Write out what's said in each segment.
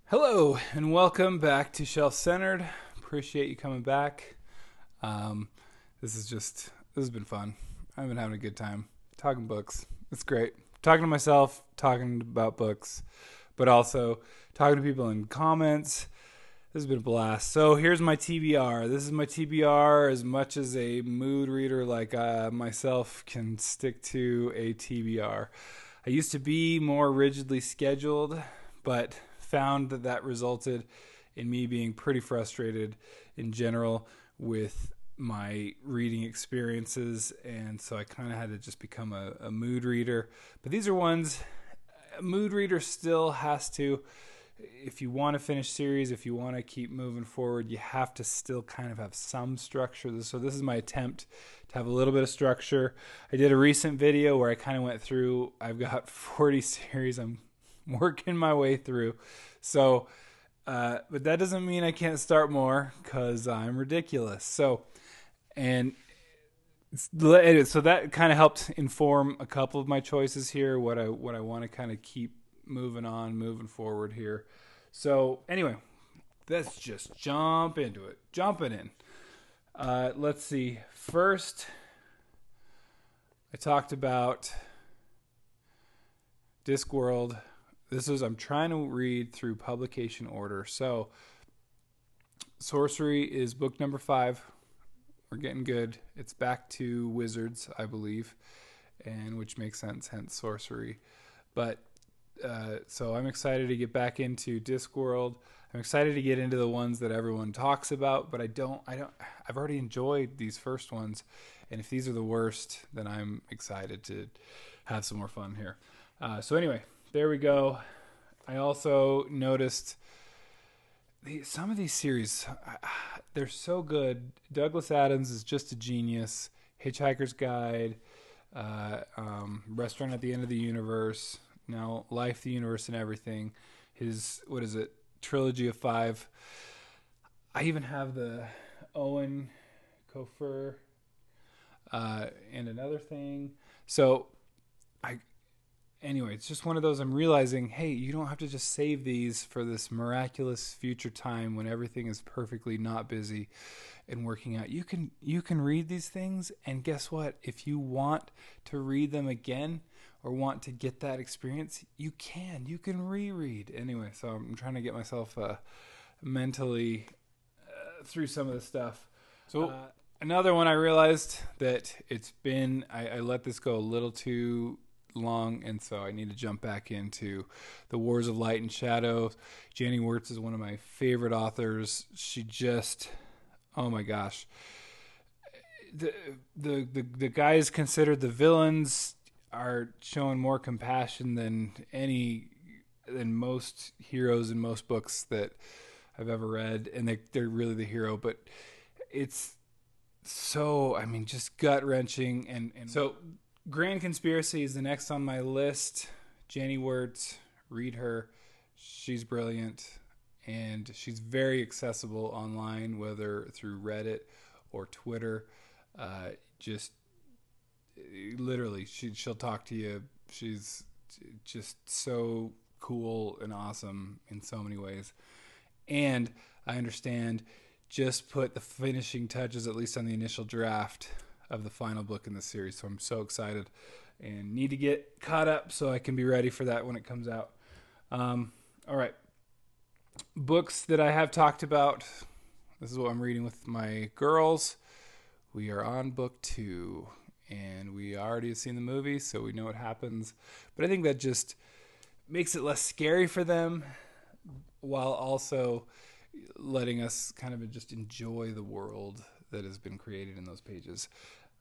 Hello and welcome back to Shelf Centered. Appreciate you coming back. Um, this has been fun. I've been having a good time talking books. It's great talking to myself, talking about books, but also talking to people in comments. This has been a blast. So here's my TBR. This is my TBR as much as a mood reader like myself can stick to a TBR. I used to be more rigidly scheduled, but found that resulted in me being pretty frustrated in general with my reading experiences, and so I kind of had to just become a mood reader. But these are ones a mood reader still has to, if you want to finish series, if you want to keep moving forward, you have to still kind of have some structure. So this is my attempt to have a little bit of structure. I did a recent video where I kind of went through, I've got 40 series I'm working my way through. So, but that doesn't mean I can't start more because I'm ridiculous. And so that kind of helped inform a couple of my choices here. What I want to kind of keep moving forward here. So anyway, let's just jump into it. Jumping in. Let's see. First, I talked about Discworld. I'm trying to read through publication order. So, Sorcery is book number 5. We're getting good. It's back to Wizards, I believe, and which makes sense, hence Sorcery. But so I'm excited to get back into Discworld. I'm excited to get into the ones that everyone talks about, but I've already enjoyed these first ones, and if these are the worst, then I'm excited to have some more fun here. So anyway, there we go. I also noticed some of these series, they're so good. Douglas Adams is just a genius. Hitchhiker's Guide, Restaurant at the End of the Universe, now Life, the Universe, and Everything. His, trilogy of 5. I even have the Owen Kofer and another thing. So anyway, it's just one of those I'm realizing, hey, you don't have to just save these for this miraculous future time when everything is perfectly not busy and working out. You can read these things, and guess what? If you want to read them again or want to get that experience, you can reread. Anyway, so I'm trying to get myself mentally through some of the stuff. So another one I realized that I let this go a little too long, and so I need to jump back into the Wars of Light and Shadow. Jenny Wurts is one of my favorite authors. She just, oh my gosh, the guys considered the villains are showing more compassion than most heroes in most books that I've ever read, and they're really the hero. But it's so, just gut wrenching, and so. Grand Conspiracy is the next on my list. Jenny Wurts, read her. She's brilliant, and she's very accessible online, whether through Reddit or Twitter. Just literally, she'll talk to you. She's just so cool and awesome in so many ways. And I understand, just put the finishing touches, at least on the initial draft of the final book in the series. So I'm so excited and need to get caught up so I can be ready for that when it comes out. All right. Books that I have talked about. This is what I'm reading with my girls. We are on book 2, and we already have seen the movie, so we know what happens. But I think that just makes it less scary for them, while also letting us kind of just enjoy the world that has been created in those pages.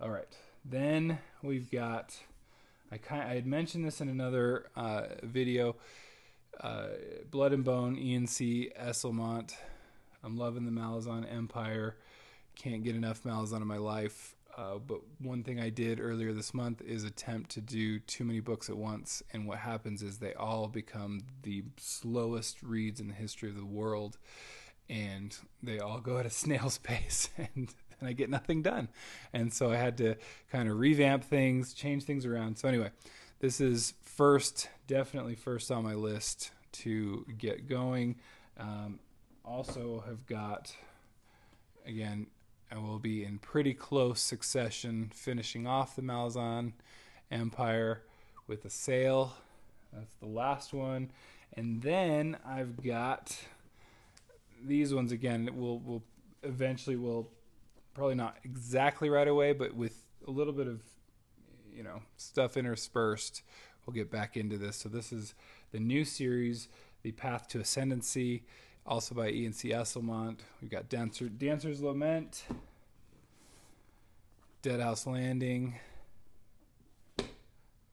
All right. Then we've got, I had mentioned this in another video, Blood and Bone, Ian C. Esselmont. I'm loving the Malazan Empire. Can't get enough Malazan in my life. But one thing I did earlier this month is attempt to do too many books at once, and what happens is they all become the slowest reads in the history of the world, and they all go at a snail's pace, and I get nothing done. And so I had to kind of revamp things, change things around. So anyway, this is definitely first on my list to get going. Also have got, again, I will be in pretty close succession finishing off the Malazan Empire with a Sail. That's the last one. And then I've got these ones again. We'll eventually, probably not exactly right away, but with a little bit of, stuff interspersed, we'll get back into this. So this is the new series, The Path to Ascendancy, also by Ian C. Esselmont. We've got Dancer's Lament, Deadhouse Landing.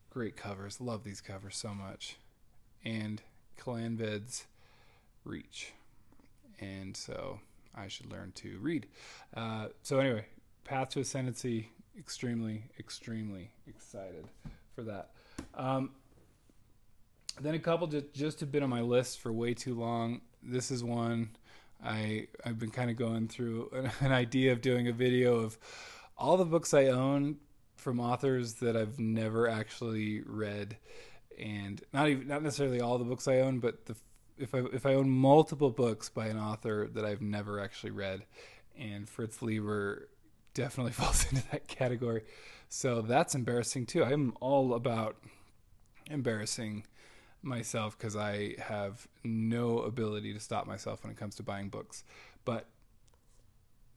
Great covers. Love these covers so much. And Clanved's Reach. And so I should learn to read. So anyway, Path to Ascendancy, extremely, extremely excited for that. Then a couple just have been on my list for way too long. This is one I've been kind of going through an idea of doing a video of all the books I own from authors that I've never actually read, and not necessarily all the books I own, but if I own multiple books by an author that I've never actually read, and Fritz Leiber definitely falls into that category. So that's embarrassing too. I'm all about embarrassing myself because I have no ability to stop myself when it comes to buying books. But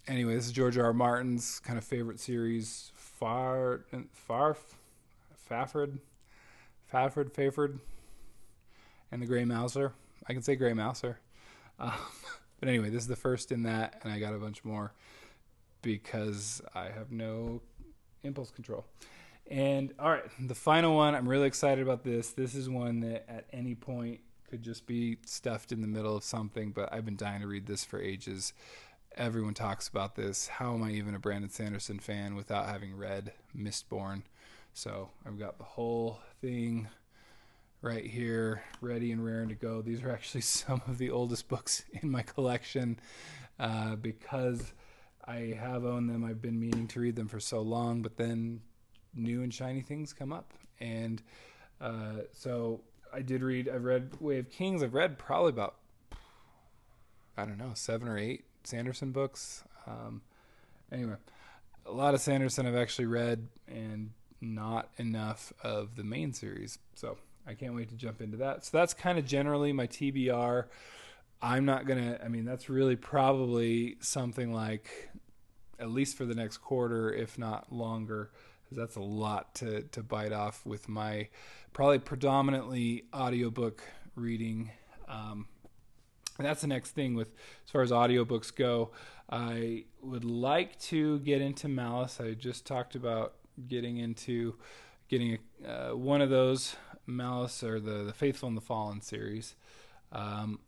anyway, this is George R. R. Martin's kind of favorite series, Fafhrd, and the Grey Mouser. I can say Grey Mouser. But anyway, this is the first in that, and I got a bunch more because I have no impulse control. And all right, the final one, I'm really excited about this. This is one that at any point could just be stuffed in the middle of something, but I've been dying to read this for ages. Everyone talks about this. How am I even a Brandon Sanderson fan without having read Mistborn? So I've got the whole thing right here, ready and raring to go. These are actually some of the oldest books in my collection because I have owned them. I've been meaning to read them for so long, but then new and shiny things come up. And so I've read Way of Kings. I've read probably about, 7 or 8 Sanderson books. Anyway, a lot of Sanderson I've actually read and not enough of the main series. So I can't wait to jump into that. So that's kind of generally my TBR. I'm not going to, that's really probably something like, at least for the next quarter, if not longer, because that's a lot to bite off with my probably predominantly audiobook reading. And that's the next thing with, as far as audiobooks go. I would like to get into Malice. I just talked about getting one of those, Malice, or the Faithful and the Fallen series. I'm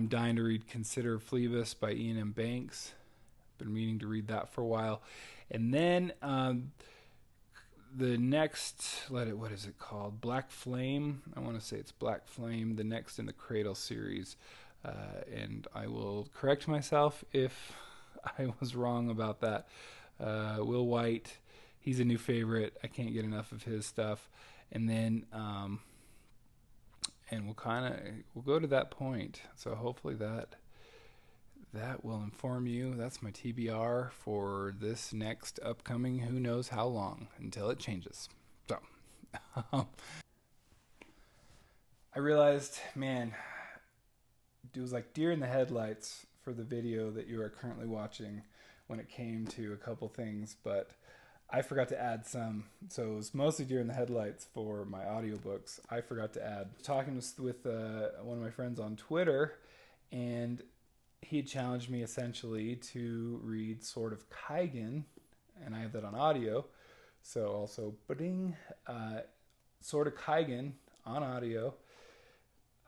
dying to read Consider Phlebas by Ian M. Banks. Been meaning to read that for a while. And then the next, what is it called? Black Flame. I want to say it's Black Flame, the next in the Cradle series. And I will correct myself if I was wrong about that. Will White, he's a new favorite. I can't get enough of his stuff. And then, and we'll go to that point. So hopefully that will inform you. That's my TBR for this next upcoming who knows how long until it changes. So I realized, man, it was like deer in the headlights for the video that you are currently watching when it came to a couple things, but I forgot to add some. So it was mostly deer in the headlights for my audiobooks. I forgot to add. Talking with one of my friends on Twitter, and he had challenged me essentially to read Sword of Kaigen, and I have that on audio. So also, Sword of Kaigen on audio.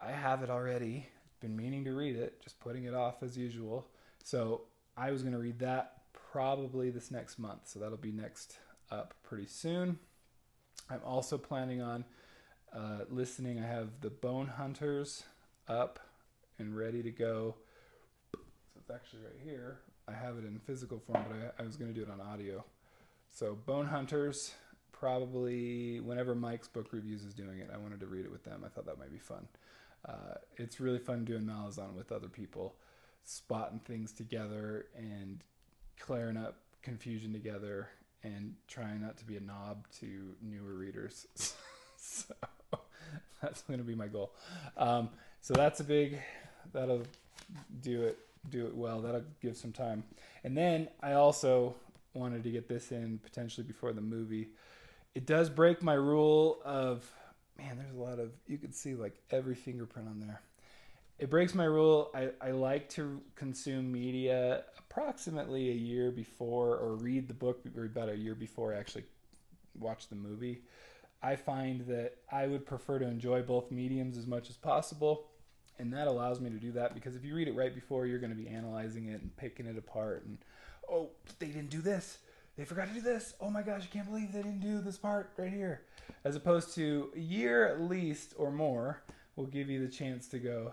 I have it already. Been meaning to read it, just putting it off as usual. So I was going to read that probably this next month. So that'll be next up pretty soon. I'm also planning on listening. I have the Bone Hunters up and ready to go. So it's actually right here. I have it in physical form, but I was going to do it on audio. So Bone Hunters, probably whenever Mike's book reviews is doing it, I wanted to read it with them. I thought that might be fun. It's really fun doing Malazan with other people, spotting things together and clearing up confusion together and trying not to be a knob to newer readers. So that's going to be my goal. So that's that'll do it well. That'll give some time. And then I also wanted to get this in potentially before the movie. It does break my rule of, man, there's a lot of, you can see like every fingerprint on there. It breaks my rule. I like to consume media approximately a year before, or read the book about a year before I actually watch the movie. I find that I would prefer to enjoy both mediums as much as possible, and that allows me to do that, because if you read it right before, you're going to be analyzing it and picking it apart, and, oh, they didn't do this. They forgot to do this. Oh my gosh, I can't believe they didn't do this part right here. As opposed to a year at least or more will give you the chance to go,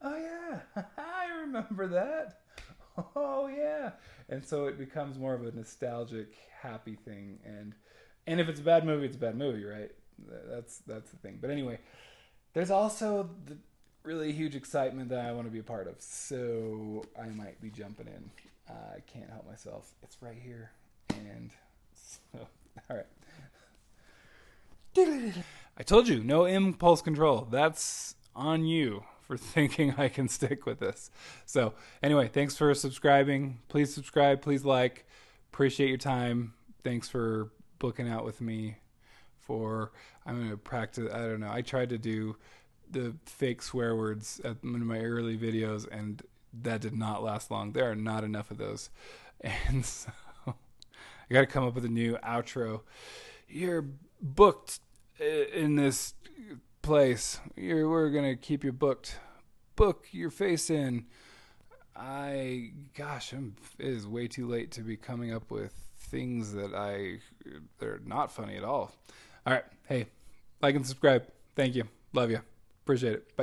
oh yeah, I remember that. Oh yeah. And so it becomes more of a nostalgic, happy thing. And if it's a bad movie, it's a bad movie, right? That's the thing. But anyway, there's also the really huge excitement that I want to be a part of. So I might be jumping in. I can't help myself. It's right here. And so, all right. I told you, no impulse control. That's on you for thinking I can stick with this. So anyway, thanks for subscribing. Please subscribe. Please like. Appreciate your time. Thanks for booking out with me I'm going to practice. I don't know. I tried to do the fake swear words in my early videos, and that did not last long. There are not enough of those. And so I got to come up with a new outro. You're booked in this place. We're going to keep you booked. Book your face in. It is way too late to be coming up with things that are not funny at all. All right. Hey, like and subscribe. Thank you. Love you. Appreciate it. Bye.